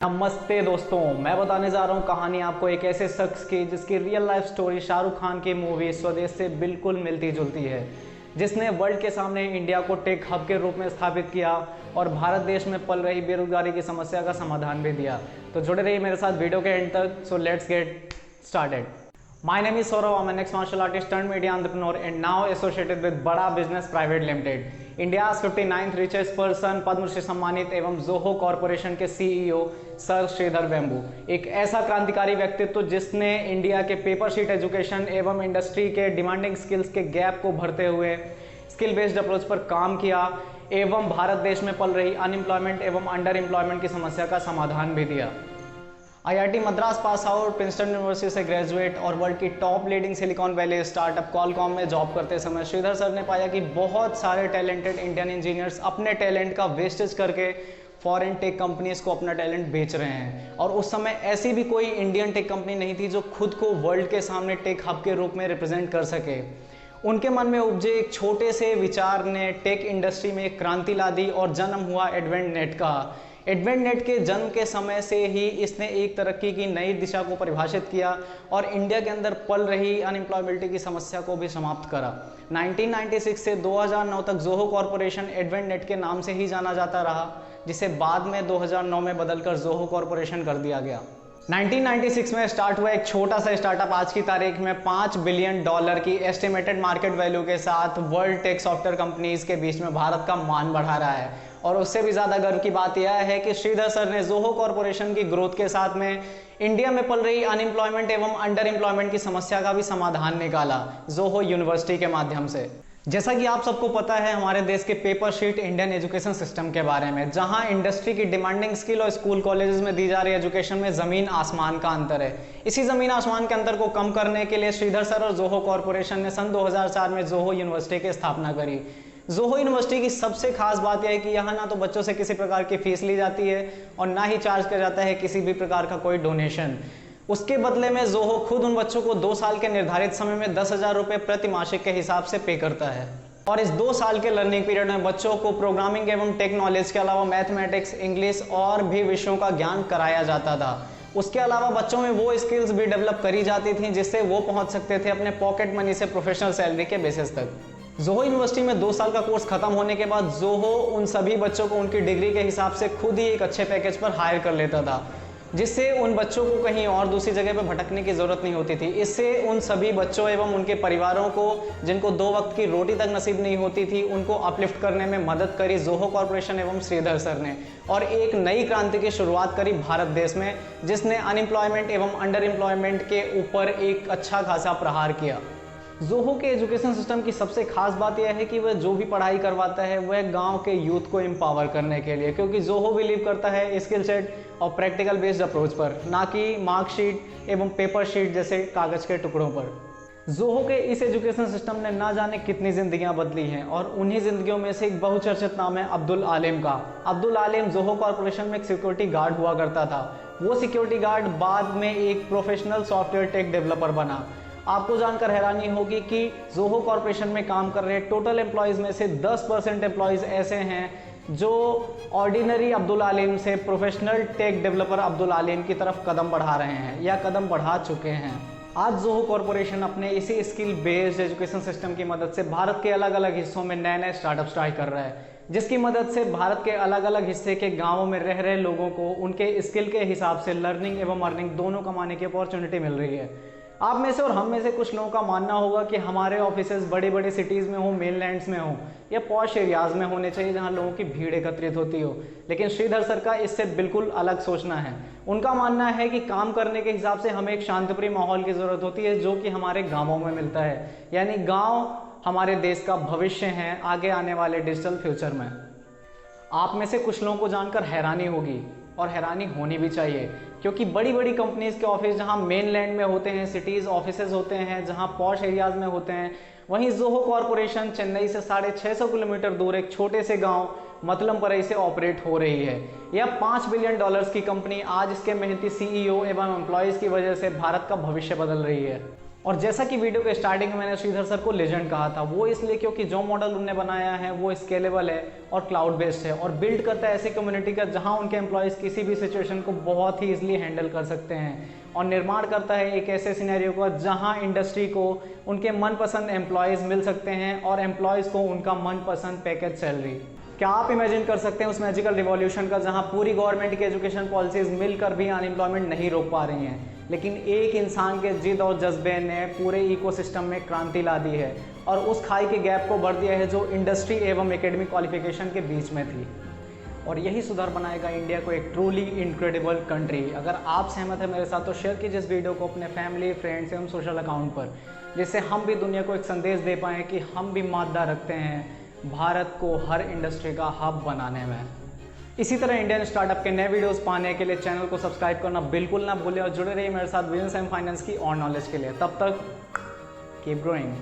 नमस्ते दोस्तों, मैं बताने जा रहा हूँ कहानी आपको एक ऐसे शख्स की जिसकी real life story Shahrukh Khan की मूवी स्वदेश से बिल्कुल मिलती जुलती है, जिसने वर्ल्ड के सामने इंडिया को टेक हब के रूप में स्थापित किया और भारत देश में पल रही बेरोजगारी की समस्या का समाधान भी दिया। तो जुड़े रहिए मेरे साथ वीडियो के एंड तक। So let's get started. My name is Saurav. I'm an ex-martial artist turned media entrepreneur and now associated with बड़ा business private limited, India 59th richest person, Padmashri सम्मानित एवं जोहो कॉरपोरेशन के सीईओ सर श्रीधर वेम्बू, एक ऐसा क्रांतिकारी व्यक्तित्व जिसने इंडिया के पेपर शीट एजुकेशन एवं इंडस्ट्री के डिमांडिंग स्किल्स के गैप को भरते हुए स्किल बेस्ड अप्रोच पर काम किया एवं भारत देश में पल रही अनएम्प्लॉयमेंट एवं अंडर एम्प्लॉयमेंट की समस्या का समाधान भी दिया। IIT Madras pass out, Princeton university से ग्रेजुएट और वर्ल्ड की top leading silicon valley startup Qualcomm में जॉब करते समय श्रीधर सर ने पाया कि बहुत सारे टैलेंटेड इंडियन इंजीनियर्स अपने टैलेंट का वेस्टेज करके फॉरेन टेक कंपनीज को अपना टैलेंट बेच रहे हैं। और उस समय ऐसी भी कोई इंडियन टेक कंपनी नहीं थी जो खुद को वर्ल्ड के सामने टेक हब के रूप में रिप्रेजेंट कर सके। उनके मन में उपजे एक छोटे से विचार ने टेक इंडस्ट्री में एक क्रांति ला दी और जन्म हुआ एडवेंट नेट का। एडवेंट नेट के जन्म के समय से ही इसने एक तरक्की की नई दिशा को परिभाषित किया और इंडिया के अंदर पल रही अनएम्प्लॉयबिलिटी की समस्या को भी समाप्त करा। 1996 से 2009 तक जोहो कॉरपोरेशन एडवेंट नेट के नाम से ही जाना जाता रहा, जिसे बाद में 2009 में बदलकर जोहो कॉरपोरेशन कर दिया गया। 1996 में स्टार्ट हुआ एक छोटा सा स्टार्टअप आज की तारीख में $5 बिलियन की एस्टिमेटेड मार्केट वैल्यू के साथ वर्ल्ड टेक सॉफ्टवेयर कंपनीज के बीच में भारत का मान बढ़ा रहा है। और उससे भी ज़्यादा गर्व की बात यह है कि श्रीधर सर ने जोहो कॉरपोरेशन की ग्रोथ के साथ में इंडिया में पल रही अनएम्प्लॉयमेंट एवं अंडर एम्प्लॉयमेंट की समस्या का भी समाधान निकाला जोहो यूनिवर्सिटी के माध्यम से। जैसा कि आप सबको पता है हमारे देश के paper sheet Indian education system के बारे में, जहां इंडस्ट्री की डिमांडिंग स्किल और स्कूल कॉलेजेस में दी जा रही एजुकेशन में ज़मीन आसमान का अंतर है। इसी ज़मीन आसमान के अंतर को कम करने के लिए श्रीधर सर और जोहो कॉरपोरेशन ने सन 2004 में जोहो यूनिवर्सिटी की स्थापना करी। जोहो यूनिवर्सिटी की सबसे खास बात यह है कि यहाँ ना तो बच्चों से किसी प्रकार की फीस ली जाती है और ना ही चार्ज किया जाता है किसी भी प्रकार का कोई डोनेशन। उसके बदले में जोहो खुद उन बच्चों को 2 साल के निर्धारित समय में 10,000 रुपये प्रति मासिक के हिसाब से पे करता है। और इस 2 साल के लर्निंग पीरियड में बच्चों को प्रोग्रामिंग एवं टेक नॉलेज के अलावा मैथमेटिक्स, इंग्लिश और भी विषयों का ज्ञान कराया जाता था। उसके अलावा बच्चों में वो स्किल्स भी डेवलप करी जाती थी जिससे वो पहुंच सकते थे अपने पॉकेट मनी से प्रोफेशनल सैलरी के बेसिस तक। जोहो यूनिवर्सिटी में 2 साल का कोर्स खत्म होने के बाद जोहो उन सभी बच्चों को उनकी डिग्री के हिसाब से खुद ही एक अच्छे पैकेज पर हायर कर लेता था, जिससे उन बच्चों को कहीं और दूसरी जगह पर भटकने की जरूरत नहीं होती थी। इससे उन सभी बच्चों एवं उनके परिवारों को जिनको 2 वक्त की रोटी तक नसीब नहीं होती थी, उनको अपलिफ्ट करने में मदद करी जोहो कॉरपोरेशन एवं श्रीधर सर ने, और एक नई क्रांति की शुरुआत करी भारत देश में, जिसने अनएम्प्लॉयमेंट एवं अंडर एम्प्लॉयमेंट के ऊपर एक अच्छा खासा प्रहार किया। जोहो के एजुकेशन सिस्टम की सबसे खास बात यह है कि वह जो भी पढ़ाई करवाता है वह गांव के यूथ को एम्पावर करने के लिए, क्योंकि जोहो बिलीव करता है स्किल सेट और प्रैक्टिकल बेस्ड अप्रोच पर, ना कि मार्कशीट एवं पेपर शीट जैसे कागज के टुकड़ों पर। जोहो के इस एजुकेशन सिस्टम ने ना जाने कितनी जिंदगियां बदली हैं और उन्हीं जिंदगियों में से एक बहुचर्चित नाम है अब्दुल आलिम का। अब्दुल आलिम जोहो कॉरपोरेशन में एक सिक्योरिटी गार्ड हुआ करता था। वो सिक्योरिटी गार्ड बाद में एक प्रोफेशनल सॉफ्टवेयर टेक डेवलपर बना। आपको जानकर हैरानी होगी कि जोहो कॉरपोरेशन में काम कर रहे टोटल एम्प्लॉयज़ में से 10% एम्प्लॉयज़ ऐसे हैं जो ऑर्डिनरी अब्दुल आलिम से प्रोफेशनल टेक डेवलपर अब्दुल आलिम की तरफ कदम बढ़ा रहे हैं या कदम बढ़ा चुके हैं। आज जोहो कॉरपोरेशन अपने इसी स्किल बेस्ड एजुकेशन सिस्टम की मदद से भारत के अलग अलग हिस्सों में नए नए स्टार्टअप ट्राई कर रहा है, जिसकी मदद से भारत के अलग अलग हिस्से के गाँवों में रह रहे लोगों को उनके स्किल के हिसाब से लर्निंग एवं अर्निंग दोनों कमाने की अपॉर्चुनिटी मिल रही है। आप में से और हम में से कुछ लोगों का मानना होगा कि हमारे ऑफिसेज बड़ी बड़ी सिटीज़ में हो, मेनलैंड्स में हो या पॉश एरियाज़ में होने चाहिए जहां लोगों की भीड़ एकत्रित होती हो, लेकिन श्रीधर सर का इससे बिल्कुल अलग सोचना है। उनका मानना है कि काम करने के हिसाब से हमें एक शांतिप्रिय माहौल की ज़रूरत होती है जो कि हमारे गाँवों में मिलता है, यानी गाँव हमारे देश का भविष्य है आगे आने वाले डिजिटल फ्यूचर में। आप में से कुछ लोगों को जानकर हैरानी होगी और हैरानी होनी भी चाहिए, क्योंकि बड़ी बड़ी कंपनीज के ऑफिस जहां मेनलैंड में होते हैं, सिटीज़ ऑफिसेज होते हैं, जहां पॉश एरियाज में होते हैं, वहीं जोहो कॉरपोरेशन चेन्नई से 650 किलोमीटर दूर एक छोटे से गांव मतलमपरई से ऑपरेट हो रही है। यह $5 बिलियन की कंपनी आज इसके मेहनती सीईओ एवं एम्प्लॉयज़ की वजह से भारत का भविष्य बदल रही है। और जैसा कि वीडियो के स्टार्टिंग में मैंने श्रीधर सर को लेजेंड कहा था, वो इसलिए क्योंकि जो मॉडल उन्होंने बनाया है वो स्केलेबल है और क्लाउड बेस्ड है और बिल्ड करता है ऐसी कम्युनिटी का जहां उनके एम्प्लॉयज़ किसी भी सिचुएशन को बहुत ही ईजिली हैंडल कर सकते हैं और निर्माण करता है एक ऐसे सिनेरियो का जहां इंडस्ट्री को उनके मनपसंद एम्प्लॉयज़ मिल सकते हैं और एम्प्लॉयज़ को उनका मनपसंद पैकेज सैलरी। क्या आप इमेजिन कर सकते हैं उस मैजिकल रिवॉल्यूशन का जहां पूरी गवर्नमेंट की एजुकेशन पॉलिसीज मिलकर भी अनएम्प्लॉयमेंट नहीं रोक पा रही हैं, लेकिन एक इंसान के जिद और जज्बे ने पूरे इकोसिस्टम में क्रांति ला दी है और उस खाई के गैप को भर दिया है जो इंडस्ट्री एवं एकेडमिक क्वालिफिकेशन के बीच में थी। और यही सुधार बनाएगा इंडिया को एक ट्रूली इनक्रेडिबल कंट्री। अगर आप सहमत हैं मेरे साथ तो शेयर कीजिए इस वीडियो को अपने फैमिली, फ्रेंड्स एवं सोशल अकाउंट पर, जिससे हम भी दुनिया को एक संदेश दे पाएँ कि हम भी मादा रखते हैं भारत को हर इंडस्ट्री का हब बनाने में। इसी तरह इंडियन स्टार्टअप के नए वीडियोस पाने के लिए चैनल को सब्सक्राइब करना बिल्कुल ना भूलें और जुड़े रहिए मेरे साथ बिजनेस एंड फाइनेंस की और नॉलेज के लिए। तब तक कीप ग्रोइंग।